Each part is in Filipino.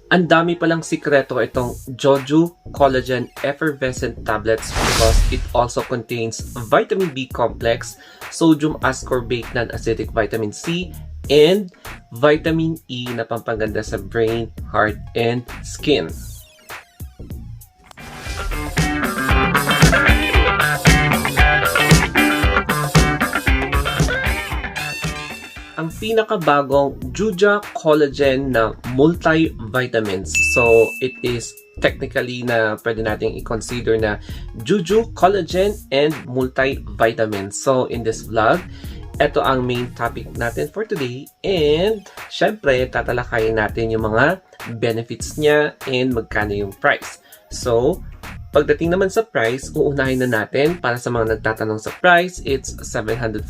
Ang dami palang sikreto itong Joju Collagen Effervescent Tablets because it also contains vitamin B complex, sodium ascorbate non-acidic vitamin C, and vitamin E na pampaganda sa brain, heart, and skin. Ang pinakabagong Juja Collagen na multivitamins. So, it is technically na pwede nating i-consider na Juju Collagen and multivitamins. So, in this vlog, ito ang main topic natin for today. And, syempre, tatalakayin natin yung mga benefits niya and magkano yung price. So, pagdating naman sa price, uunahin na natin para sa mga nagtatanong sa price, it's 749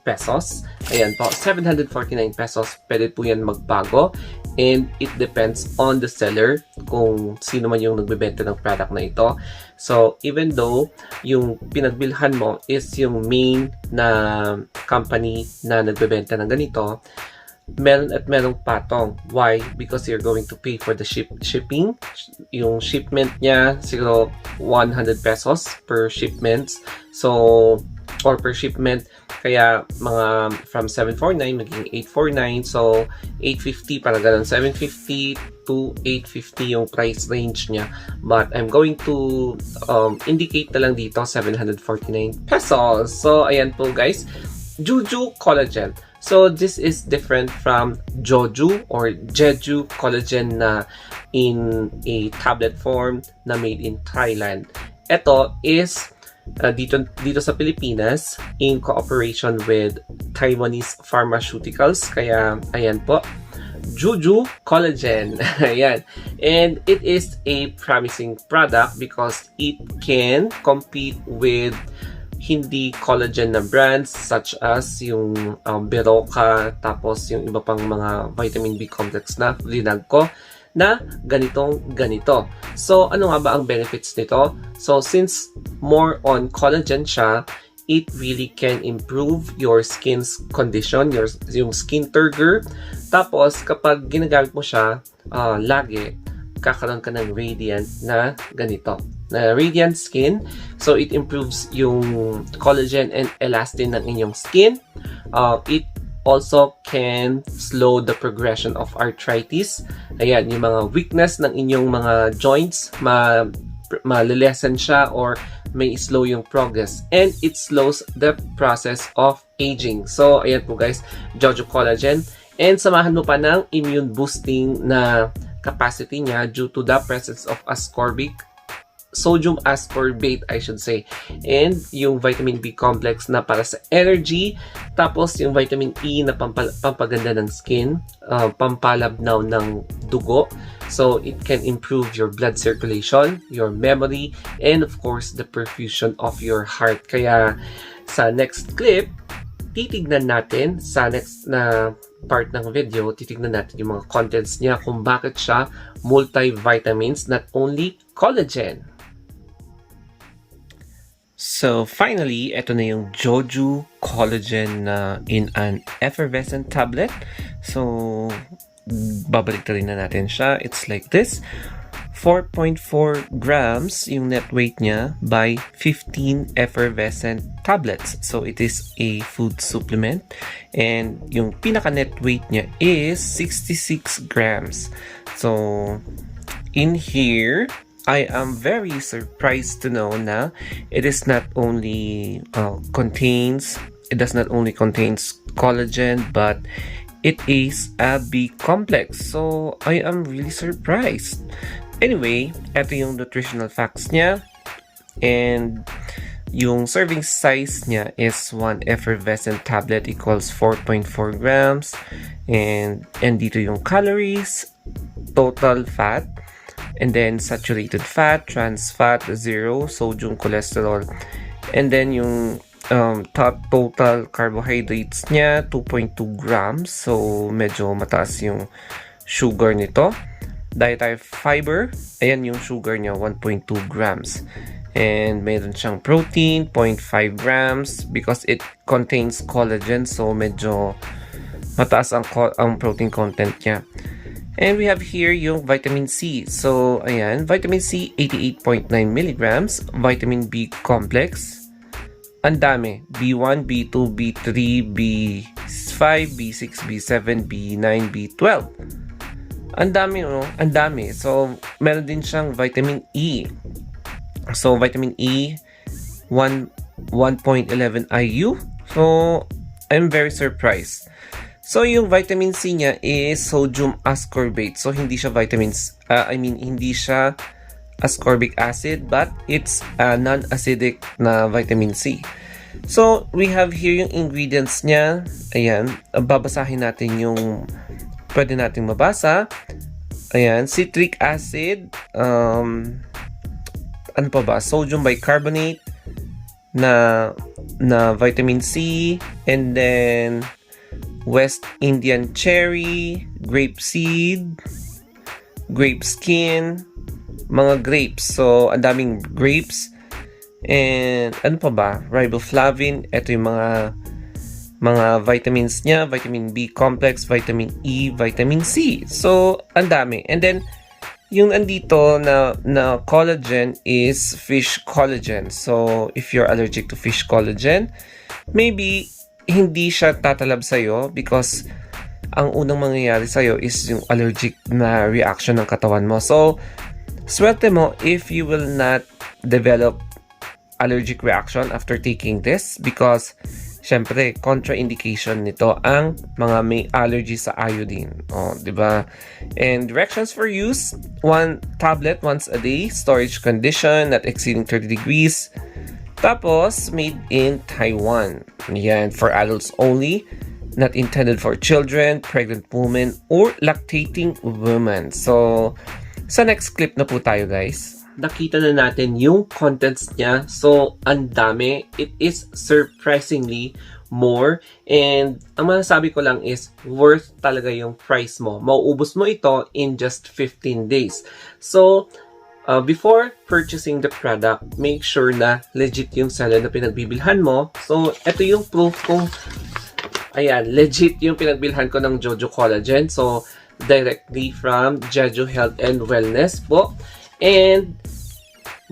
pesos. Ayan po, 749 pesos. Pwede po yan magbago. And it depends on the seller kung sino man yung nagbebenta ng product na ito. So, even though yung pinagbilhan mo is yung main na company na nagbebenta ng ganito, meron at merong patong. Why? Because you're going to pay for the shipping. Yung shipment niya, siguro 100 pesos per shipments. So, or per shipment. Kaya, mga from 749, maging 849. So, 850, parang ganun. 750 to 850 yung price range niya. But, I'm going to indicate na lang dito, 749 pesos. So, ayan po guys. Juju Collagen. So, this is different from Joju or Jeju Collagen na in a tablet form na made in Thailand. Ito is dito sa Pilipinas in cooperation with Taiwanese pharmaceuticals. Kaya, ayan po. Juju Collagen. Ayan. And it is a promising product because it can compete with hindi collagen na brands such as yung Beroka, tapos yung iba pang mga vitamin B complex na linag ko na ganito. So, ano nga ba ang benefits nito? So, since more on collagen siya, it really can improve your skin's condition, yung skin turgor. Tapos, kapag ginagamit mo siya lagi, kakaroon ka ng radiant na ganito. Na radiant skin. So, it improves yung collagen and elastin ng inyong skin. It also can slow the progression of arthritis. Ayan, yung mga weakness ng inyong mga joints, malilesen siya or may slow yung progress. And it slows the process of aging. So, ayan po guys, Jojo Collagen. And samahan mo pa ng immune boosting na capacity niya due to the presence of sodium ascorbate, I should say. And yung vitamin B complex na para sa energy. Tapos yung vitamin E na pampaganda ng skin, pampalabnaw ng dugo. So it can improve your blood circulation, your memory, and of course the perfusion of your heart. Kaya sa next clip, titignan natin sa next na part ng video, titignan natin yung mga contents niya kung bakit siya multivitamins, not only collagen. So finally, ito na yung Joju Collagen in an effervescent tablet. So babalik na natin siya. It's like this. 4.4 grams yung net weight niya by 15 effervescent tablets. So, it is a food supplement. And yung pinaka-net weight niya is 66 grams. So, in here, I am very surprised to know na it does not only contains collagen, but it is a B complex. So, I am really surprised. Anyway, ito yung nutritional facts niya. And yung serving size niya is 1 effervescent tablet equals 4.4 grams. And dito yung calories, total fat, and then saturated fat, trans fat, 0, sodium cholesterol. And then yung total carbohydrates niya, 2.2 grams. So, medyo mataas yung sugar nito. Dietary fiber, ayan yung sugar niya, 1.2 grams. And mayroon siyang protein, 0.5 grams because it contains collagen. So, medyo mataas ang protein content niya. And we have here yung vitamin C. So, ayan, vitamin C, 88.9 milligrams. Vitamin B complex. Ang dami. B1, B2, B3, B5, B6, B7, B9, B12. Ang dami, no? Ang dami. So, meron din siyang vitamin E. So, vitamin E, 1.11 IU. So, I'm very surprised. So, yung vitamin C niya is sodium ascorbate. So, hindi siya hindi siya ascorbic acid, but it's a non-acidic na vitamin C. So, we have here yung ingredients niya. Ayan, babasahin natin yung pwede nating mabasa. Ayan, citric acid, ano pa ba? Sodium bicarbonate na vitamin C, and then West Indian cherry, grape seed, grape skin, mga grapes. So, ang daming grapes. And, ano pa ba? Riboflavin. Ito yung mga vitamins niya. Vitamin B complex, vitamin E, vitamin C. So, ang dami. And then, yung andito na collagen is fish collagen. So, if you're allergic to fish collagen, maybe hindi siya tatalab sa'yo because ang unang mangyayari sa'yo is yung allergic na reaction ng katawan mo. So, swerte mo if you will not develop allergic reaction after taking this because syempre, contraindication nito ang mga may allergy sa iodine. O, di ba? And directions for use, 1 tablet once a day, storage condition not exceeding 30 degrees. Tapos, made in Taiwan. Yan, for adults only, not intended for children, pregnant women, or lactating women. So, sa next clip na po tayo, guys. Nakita na natin yung contents niya. So, ang dami. It is surprisingly more. And ang masasabi ko lang is worth talaga yung price mo. Mauubos mo ito in just 15 days. So, before purchasing the product, make sure na legit yung seller na pinagbibilhan mo. So, ito yung proof kung, ayan, legit yung pinagbilhan ko ng Jojo Collagen. So, directly from Jeju Health and Wellness po. And,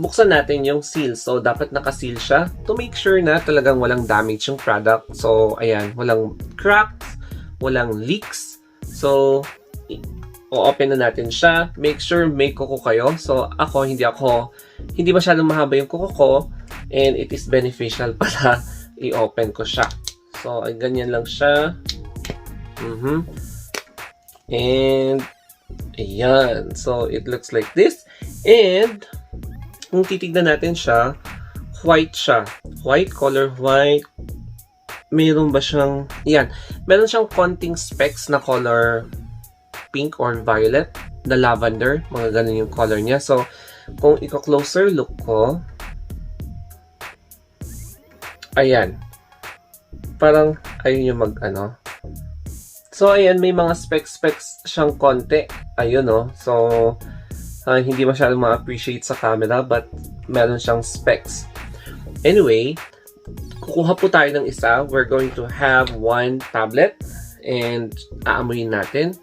buksan natin yung seal. So, dapat naka-seal siya to make sure na talagang walang damage yung product. So, ayan, walang cracks, walang leaks. So, o-open na natin siya. Make sure may kuko kayo. So, hindi masyadong mahaba yung kuko ko. And it is beneficial para i-open ko siya. So, ganyan lang siya. And, ayan. So, it looks like this. And, kung titignan natin siya, white siya. White, color white. Meron ba siyang, yan. Meron siyang konting specks na color pink or violet na lavender. Mga ganun yung color niya. So, kung i-closer look ko, ayan. Parang, ayun yung mag-ano. So, ayan, may mga specs siyang konti. Ayun, no. So, hindi masyadong ma-appreciate sa camera, but meron siyang specs. Anyway, kukuha po tayo ng isa. We're going to have 1 tablet and aamuyin natin.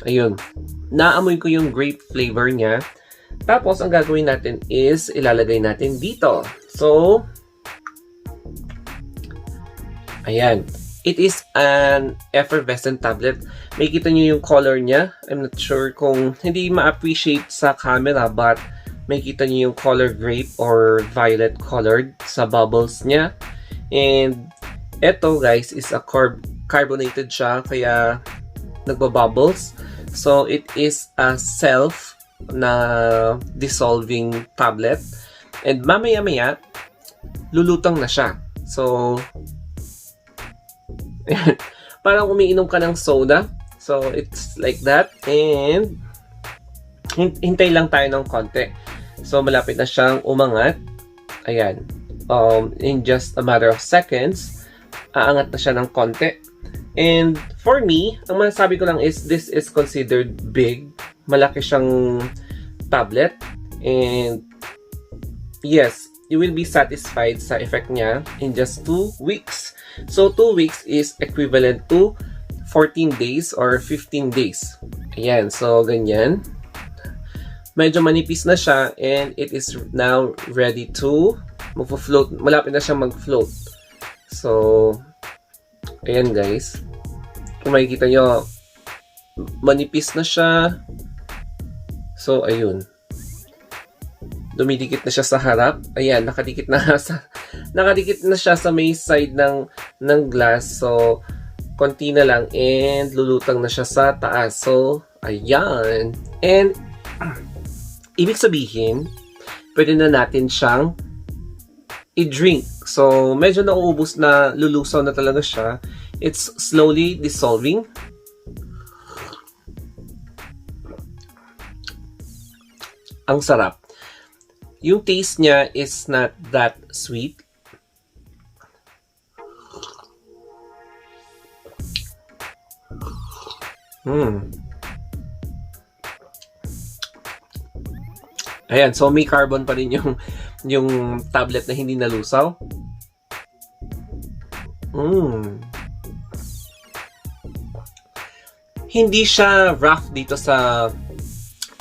Ayun. Naamoy ko yung grape flavor niya. Tapos, ang gagawin natin is ilalagay natin dito. So, ayan. It is an effervescent tablet. May kita nyo yung color niya. I'm not sure kung hindi ma-appreciate sa camera, but may kita nyo yung color grape or violet colored sa bubbles niya. And eto guys is a carbonated siya, kaya nagbabubbles. So it is a self na dissolving tablet. And mamaya-maya, lulutang na siya. So, parang umiinom ka ng soda. So, it's like that. And, hintay lang tayo ng konti. So, malapit na siyang umangat. Ayan. In just a matter of seconds, aangat na siya ng konti. And, for me, ang masasabi ko lang is, this is considered big. Malaki siyang tablet. And, yes, you will be satisfied sa effect niya in just 2 weeks. So, 2 weeks is equivalent to 14 days or 15 days. Ayan, so ganyan. Medyo manipis na siya and it is now ready to mag-float. Malapit na siyang mag-float. So, ayan guys. Kung makikita nyo, manipis na siya. So, ayun. Dumidikit na siya sa harap. Ayan, nakadikit na siya sa may side ng glass. So, konti na lang and lulutang na siya sa taas. So, ayan. And, ibig sabihin, pwede na natin siyang i-drink. So, medyo nauubos na, lulusaw na talaga siya. It's slowly dissolving. Ang sarap. Yung taste niya is not that sweet. Ayan, so may carbon pa rin yung tablet na hindi nalusaw. Hindi siya rough dito sa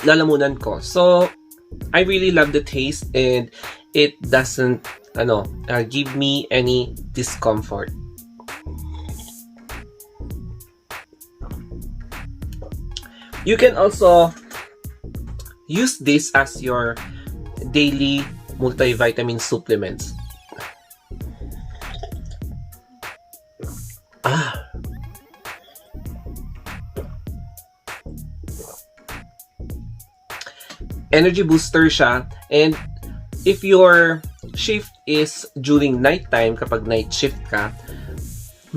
lalamunan ko. So, I really love the taste and it doesn't give me any discomfort. You can also use this as your daily multivitamin supplements. Energy booster siya, and if your shift is during nighttime, kapag night shift ka,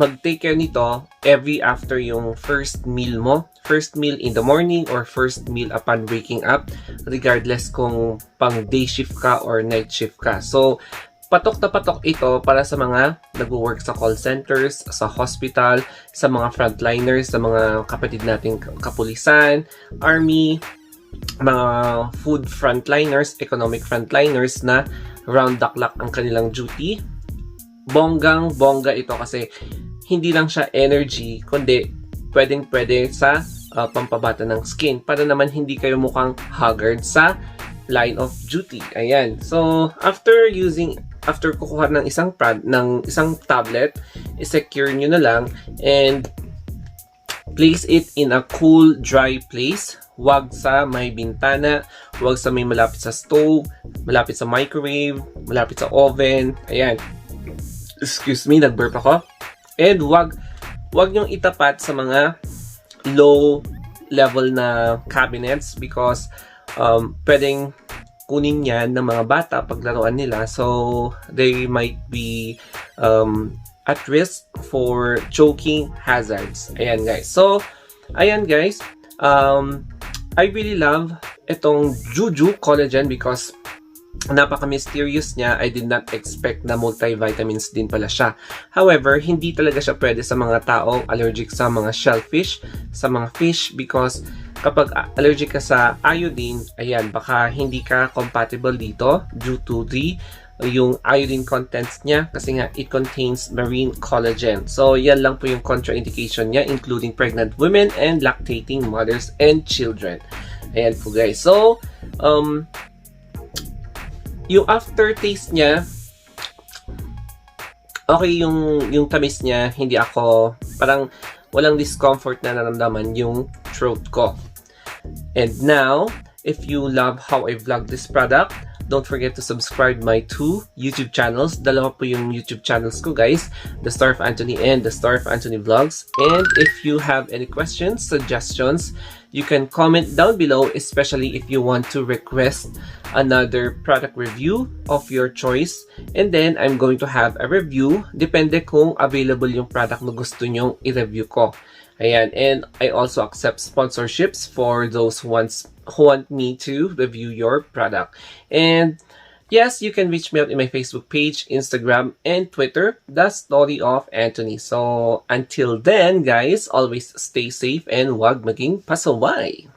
mag-take care nito every after yung first meal mo. First meal in the morning or first meal upon waking up, regardless kung pang day shift ka or night shift ka. So, patok na patok ito para sa mga nag-work sa call centers, sa hospital, sa mga frontliners, sa mga kapatid nating kapulisan, army, mga food frontliners, economic frontliners na round the clock ang kanilang duty. Bonggang-bongga ito kasi hindi lang siya energy, kundi pwedeng-pwede sa pampabata ng skin para naman hindi kayo mukhang haggard sa line of duty. Ayan. So, after kukuha ng isang tablet, i-secure nyo na lang and place it in a cool, dry place. Huwag sa may bintana, huwag sa may malapit sa stove, malapit sa microwave, malapit sa oven. Ayan. Excuse me, nag-burp ako. And huwag nyong itapat sa mga low level na cabinets because pwedeng kunin yan ng mga bata paglaruan nila. So, they might be at risk for choking hazards. Ayan guys. So, ayan guys. I really love itong Juju Collagen because napaka-mysterious niya. I did not expect na multivitamins din pala siya. However, hindi talaga siya pwede sa mga taong allergic sa mga shellfish, sa mga fish because kapag allergic ka sa iodine, ayan, baka hindi ka compatible dito due to yung iodine contents niya kasi nga it contains marine collagen. So, yan lang po yung contraindication niya including pregnant women and lactating mothers and children. Ayan po guys. So, yung aftertaste niya, okay yung tamis niya, hindi ako, parang walang discomfort na naramdaman yung throat ko. And now, if you love how I vlog this product, don't forget to subscribe my 2 YouTube channels. Dalawa po yung YouTube channels ko guys, The Star of Anthony and The Star of Anthony Vlogs. And if you have any questions, suggestions, you can comment down below, especially if you want to request another product review of your choice. And then, I'm going to have a review. Depende kung available yung product na gusto nyong i-review ko. Ayan. And I also accept sponsorships for those who want me to review your product. And yes, you can reach me out in my Facebook page, Instagram, and Twitter, The Story of Anthony. So, until then, guys, always stay safe and huwag maging pasaway.